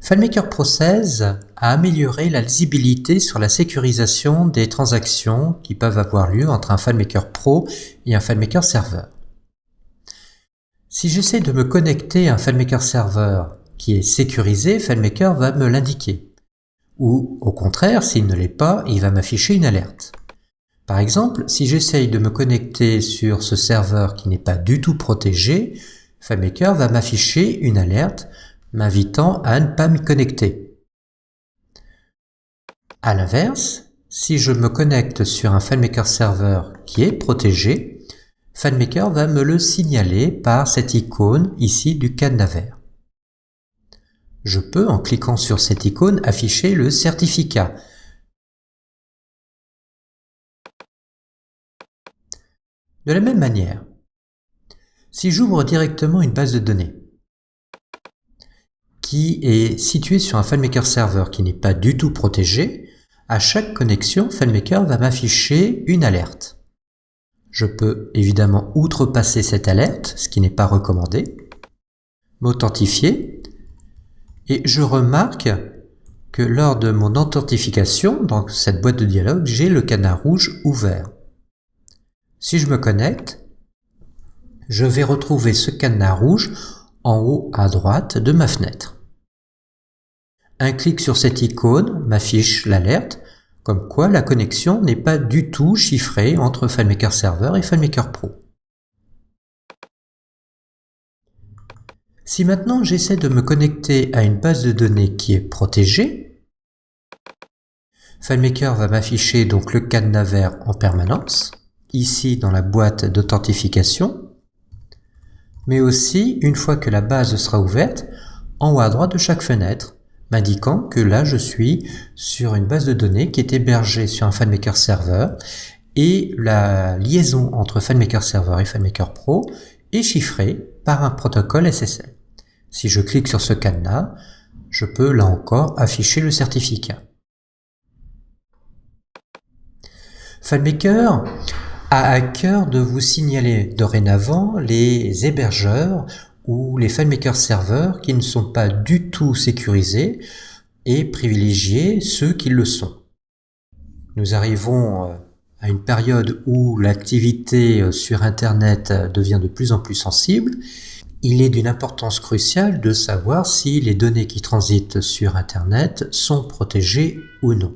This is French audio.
FileMaker Pro 16 a amélioré la lisibilité sur la sécurisation des transactions qui peuvent avoir lieu entre un FileMaker Pro et un FileMaker Server. Si j'essaie de me connecter à un FileMaker Server qui est sécurisé, FileMaker va me l'indiquer. Ou au contraire, s'il ne l'est pas, il va m'afficher une alerte. Par exemple, si j'essaye de me connecter sur ce serveur qui n'est pas du tout protégé, FileMaker va m'afficher une alerte m'invitant à ne pas m'y connecter. A l'inverse, si je me connecte sur un FileMaker Server qui est protégé, FileMaker va me le signaler par cette icône ici du cadenas vert. Je peux, en cliquant sur cette icône, afficher le certificat. De la même manière, si j'ouvre directement une base de données qui est située sur un FileMaker Server qui n'est pas du tout protégé, à chaque connexion, FileMaker va m'afficher une alerte. Je peux évidemment outrepasser cette alerte, ce qui n'est pas recommandé, m'authentifier, et je remarque que lors de mon authentification, dans cette boîte de dialogue, j'ai le cadenas rouge ouvert. Si je me connecte, je vais retrouver ce cadenas rouge en haut à droite de ma fenêtre. Un clic sur cette icône m'affiche l'alerte, comme quoi la connexion n'est pas du tout chiffrée entre FileMaker Server et FileMaker Pro. Si maintenant j'essaie de me connecter à une base de données qui est protégée, FileMaker va m'afficher donc le cadenas vert en permanence, ici dans la boîte d'authentification, mais aussi, une fois que la base sera ouverte, en haut à droite de chaque fenêtre, m'indiquant que là je suis sur une base de données qui est hébergée sur un FileMaker Server et la liaison entre FileMaker Server et FileMaker Pro est chiffrée par un protocole SSL. Si je clique sur ce cadenas, je peux là encore afficher le certificat. FileMaker a à cœur de vous signaler dorénavant les hébergeurs ou les FileMaker serveurs qui ne sont pas du tout sécurisés et privilégier ceux qui le sont. Nous arrivons à une période où l'activité sur Internet devient de plus en plus sensible. Il est d'une importance cruciale de savoir si les données qui transitent sur Internet sont protégées ou non.